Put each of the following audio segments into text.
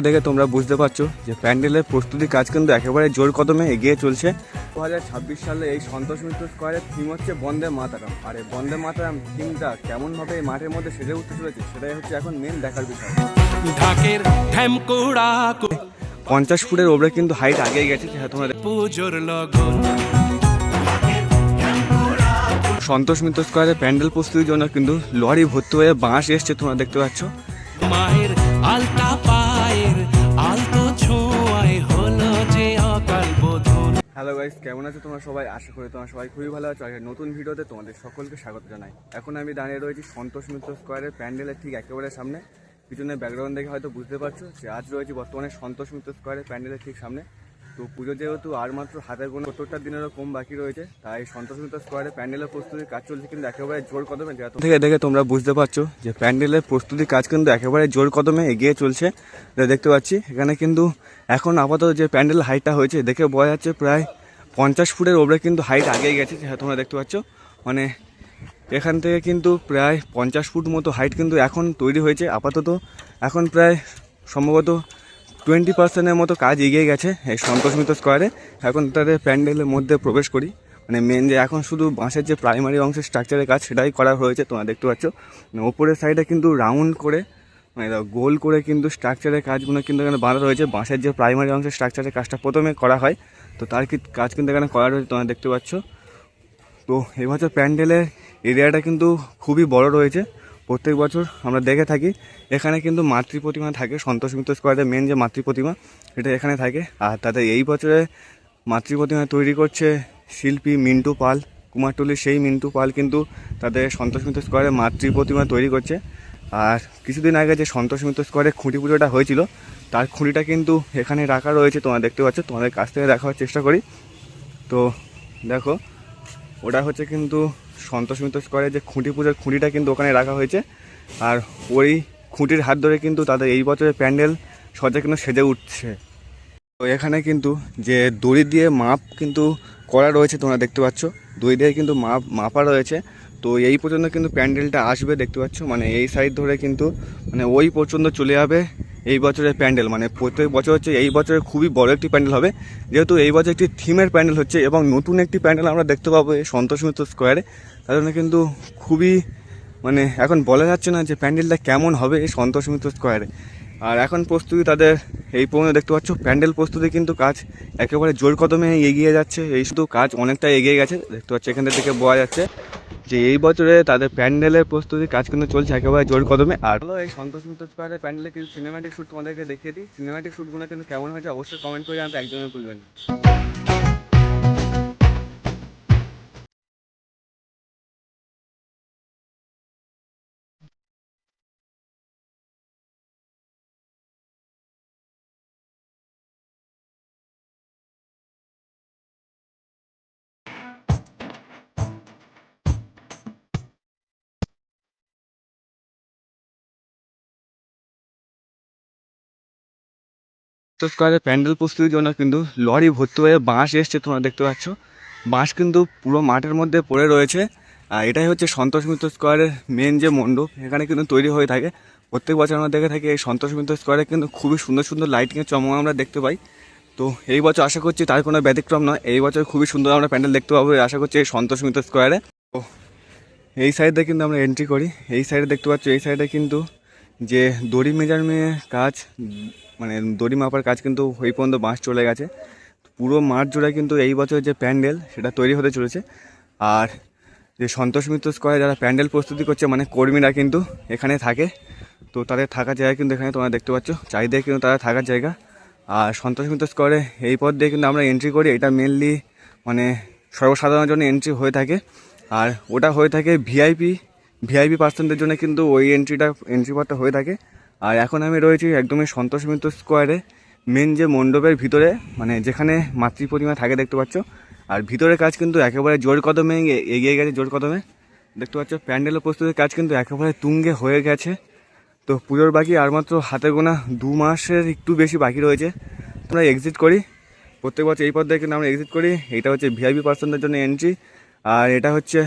দেখে তোমরা বুঝতে পারছো যে প্যান্ডেলের প্রস্তুতি কাজ কিন্তু একেবারে জোর কদমে এগিয়ে চলছে। 2026 সালে এই সন্তোষ মিত্র স্কোয়ারের থিম হচ্ছে বন্দে মাতারাম। আর এই বন্দে মাতারাম থিমটা কেমনভাবে এই মাঠের মধ্যে সেজে উঠতে চলেছে সেটাই হচ্ছে এখন মেন দেখার বিষয়। 50 ফুটের ওপরে কিন্তু হাইট আগেই গেছে। তোমরা সন্তোষ মিত্র স্কোয়ারের প্যান্ডেল প্রস্তুতির জন্য কিন্তু লরি ভর্তি হয়ে বাঁশ এসছে, তোমরা দেখতে পাচ্ছ। মায়ের আলতা পায়ের আলতো ছোঁয়ায় হলো যে অকাল বোধন। হ্যালো গাইস, কেমন আছো তোমরা সবাই? আশা করি তোমরা সবাই খুবই ভালো আছো। আর নতুন ভিডিওতে তোমাদের সকলকে স্বাগত জানাই। এখন আমি দাঁড়িয়ে রয়েছি সন্তোষ মিত্র স্কোয়ারের প্যান্ডেলের ঠিক একেবারে সামনে। পিছনে ব্যাকগ্রাউন্ড দেখে হয়তো বুঝতে পারছো যে আজ রয়েছে বর্তমানে সন্তোষ মিত্র স্কোয়ারের প্যান্ডেলের ঠিক সামনে। তো পুজো যেহেতু আর মাত্র হাতে গোনা 70টা দিনেরও কম বাকি রয়েছে, তাই সন্তোষ মিত্র স্কোয়ারে প্যান্ডেলের প্রস্তুতির কাজ চলছে কিন্তু একেবারে জোর কদমে। থেকে দেখে তোমরা বুঝতে পারছো যে প্যান্ডেলের প্রস্তুতির কাজ কিন্তু একেবারে জোর কদমে এগিয়ে চলছে। দেখতে পাচ্ছি এখানে কিন্তু এখন আপাতত যে প্যান্ডেল হাইটটা হয়েছে দেখে বোঝা যাচ্ছে প্রায় 50 ফুটের ওপরে কিন্তু হাইট আগেই গেছে। তোমরা দেখতে পাচ্ছ মানে এখান থেকে কিন্তু প্রায় 50 ফুট মতো হাইট কিন্তু এখন তৈরি হয়েছে। আপাতত এখন প্রায় সম্ভবত 20% মতো কাজ এগিয়ে গেছে এই সন্তোষ মিত্র স্কোয়ারে। এখন তাদের প্যান্ডেলের মধ্যে প্রবেশ করি, মানে মেন যে এখন শুধু বাঁশের যে প্রাইমারি অংশের স্ট্রাকচারের কাজ সেটাই করা হয়েছে। তোমরা দেখতে পাচ্ছ ওপরের সাইডে কিন্তু রাউন্ড করে মানে গোল করে কিন্তু স্ট্রাকচারের কাজগুলো কিন্তু এখানে বাঁধা রয়েছে। বাঁশের যে প্রাইমারি অংশের স্ট্রাকচারের কাজটা প্রথমে করা হয়, তো তার কাজ কিন্তু এখানে করা রয়েছে, তোমরা দেখতে পাচ্ছ। তো এবছর প্যান্ডেলের এরিয়াটা কিন্তু খুবই বড় রয়েছে। প্রত্যেক বছর আমরা দেখে থাকি এখানে কিন্তু মাতৃ প্রতিমা থাকে। সন্তোষ মিত্র স্কোয়ারের মেন যে মাতৃ প্রতিমা এটা এখানে থাকে। আর তাদের এই বছরে মাতৃ প্রতিমা তৈরি করছে শিল্পী মিন্টু পাল, কুমারটুলির সেই মিন্টু পাল কিন্তু তাদের সন্তোষ মিত্র স্কোয়ারে মাতৃ প্রতিমা তৈরি করছে। আর কিছুদিন আগে যে সন্তোষ মিত্র স্কোয়ারে খুঁটি পুজোটা হয়েছিল তার খুঁটিটা কিন্তু এখানে রাখা রয়েছে, তোমরা দেখতে পাচ্ছ। তোমাদের কাছ থেকে দেখার চেষ্টা করি। তো দেখো ওটা হচ্ছে কিন্তু সন্তোষ মিত্র স্কোয়ারে যে খুঁটি পুজোর খুঁটিটা কিন্তু ওখানে রাখা হয়েছে। আর ওই খুঁটির হাত ধরে কিন্তু তাদের এই বছরের প্যান্ডেল সজ্জা কিন্তু সেজে উঠছে। তো এখানে কিন্তু যে দড়ি দিয়ে মাপ কিন্তু করা রয়েছে, তোমরা দেখতে পাচ্ছ। দড়ি দিয়ে কিন্তু মাপা রয়েছে। তো এই পর্যন্ত কিন্তু প্যান্ডেলটা আসবে, দেখতে পাচ্ছ। মানে এই সাইড ধরে কিন্তু মানে ওই পর্যন্ত চলে যাবে এই বছরের প্যান্ডেল। মানে প্রত্যেক বছর হচ্ছে এই বছরে খুবই বড় একটি প্যান্ডেল হবে, যেহেতু এই বছর একটি থিমের প্যান্ডেল হচ্ছে এবং নতুন একটি প্যান্ডেল আমরা দেখতে পাবো এই সন্তোষ মিত্র স্কোয়ারে। তার জন্য কিন্তু খুবই মানে এখন বলা যাচ্ছে না যে প্যান্ডেলটা কেমন হবে এই সন্তোষ মিত্র স্কোয়ারে। আর এখন প্রস্তুতি তাদের এই পর্যন্ত দেখতে পাচ্ছ। প্যান্ডেল প্রস্তুতি কিন্তু কাজ একেবারে জোর কদমে এগিয়ে যাচ্ছে। এই শুধু কাজ অনেকটা এগিয়ে গেছে, দেখতে পাচ্ছ। এখান থেকে বোঝা যাচ্ছে যে এই বছরে তাদের প্যান্ডেলের প্রস্তুতির কাজ কিন্তু চলছে একেবারে জোর কদমে। আর এই সন্তোষ মিত্র স্কোয়ারের প্যান্ডেলে কিছু সিনেম্যাটিক শ্যুট তোমাদেরকে দেখিয়ে দিই। সিনেম্যাটিক শ্যুটগুলো কিন্তু কেমন হয়েছে অবশ্যই কমেন্ট করে জানতে একদমই ভুলবেন না। তো স্কোয়ারের প্যান্ডেল প্রস্তুতির জন্য কিন্তু লরি ভর্তি হয়ে বাঁশ এসছে, তোমরা দেখতে পাচ্ছ। বাঁশ কিন্তু পুরো মাঠের মধ্যে পড়ে রয়েছে। আর এটাই হচ্ছে সন্তোষ মিত্র স্কোয়ারের মেন যে মণ্ডপ, এখানে কিন্তু তৈরি হয়ে থাকে। প্রত্যেক বছর আমরা দেখে থাকি এই সন্তোষ মিত্র স্কোয়ারে কিন্তু খুবই সুন্দর সুন্দর লাইটিংয়ের চমক আমরা দেখতে পাই। তো এই বছর আশা করছি তার কোনো ব্যতিক্রম নয়। এই বছর খুবই সুন্দর আমরা প্যান্ডেল দেখতে পাবো আশা করছি এই সন্তোষ মিত্র স্কোয়ারে। তো এই সাইডে কিন্তু আমরা এন্ট্রি করি। এই সাইডে দেখতে পাচ্ছ, এই সাইডে কিন্তু যে দড়ি মেজারমেন্টের কাজ মানে দড়ি মাপার কাজ কিন্তু ওই পর্যন্ত বাঁশ চলে গেছে। পুরো মাঠ জুড়ে কিন্তু এই বছর যে প্যান্ডেল সেটা তৈরি হতে চলেছে। আর যে সন্তোষ মিত্র স্কোয়ারে যারা প্যান্ডেল প্রস্তুতি করছে মানে কর্মীরা কিন্তু এখানে থাকে। তো তাদের থাকার জায়গা কিন্তু এখানে তোমরা দেখতে পাচ্ছ, চারিদিকে কিন্তু তারা থাকার জায়গা। আর সন্তোষ মিত্র স্কোয়ারে এই পথ দিয়ে কিন্তু আমরা এন্ট্রি করি। এটা মেনলি মানে সর্বসাধারণের জন্য এন্ট্রি হয়ে থাকে। আর ওটা হয়ে থাকে ভিআইপি পার্সনদের জন্য কিন্তু ওই এন্ট্রি পথটা হয়ে থাকে। আর এখন আমি রয়েছি একদমই সন্তোষ মিত্র স্কোয়ারে মেন যে মণ্ডপের ভিতরে, মানে যেখানে মাতৃ প্রতিমা থাকে, দেখতে পাচ্ছ। আর ভিতরের কাজ কিন্তু একেবারে জোর কদমে এগিয়ে গেছে, জোর কদমে দেখতে পাচ্ছ। প্যান্ডেলের প্রস্তুতির কাজ কিন্তু একেবারে তুঙ্গে হয়ে গেছে। তো পুজোর বাকি আর মাত্র হাতে গোনা 2 মাসের একটু বেশি বাকি রয়েছে। আমরা এক্সিট করি প্রত্যেক বছর এই পথ দিয়ে কিন্তু আমরা এক্সিট করি। এটা হচ্ছে ভিআইপি পার্সনদের জন্য এন্ট্রি। আর এটা হচ্ছে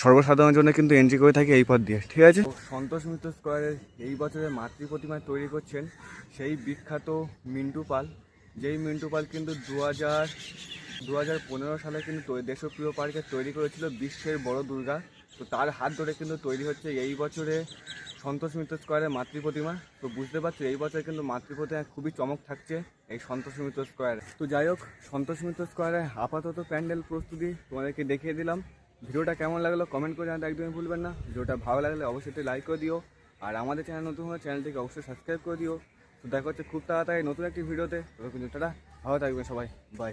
সর্বসাধারণের জন্য কিন্তু এন্ট্রি করে থাকে এই পথ দিয়ে, ঠিক আছে। তো সন্তোষ মিত্র স্কোয়ারের এই বছরের মাতৃ প্রতিমা তৈরি করছেন সেই বিখ্যাত মিন্টু পাল, যেই মিন্টু পাল কিন্তু 2015 সালে কিন্তু দেশপ্রিয় পার্কে তৈরি করেছিল বিশ্বের বড় দুর্গা। তো তার হাত ধরে কিন্তু তৈরি হচ্ছে এই বছরে সন্তোষ মিত্র স্কোয়ারের মাতৃ প্রতিমা। তো বুঝতে পারছো এই বছর কিন্তু মাতৃ প্রতিমা খুবই চমক থাকছে এই সন্তোষ মিত্র স্কোয়ারে। তো যাই হোক, সন্তোষ মিত্র স্কোয়ারে আপাতত প্যান্ডেল প্রস্তুতি তোমাদেরকে দেখিয়ে দিলাম। ভিডিওটা কেমন লাগলো কমেন্ট করে জানাতে একদমই ভুলবেন না। ভিডিওটা ভালো লাগলে অবশ্যই লাইক করে দিও, আর আমাদের চ্যানেল নতুন হলে চ্যানেলটিকে অবশ্যই সাবস্ক্রাইব করে দিও। তো দেখা হচ্ছে খুব তাড়াতাড়ি নতুন একটি ভিডিওতে। ততক্ষণ টাটা, ভালো থাকবেন সবাই, বাই।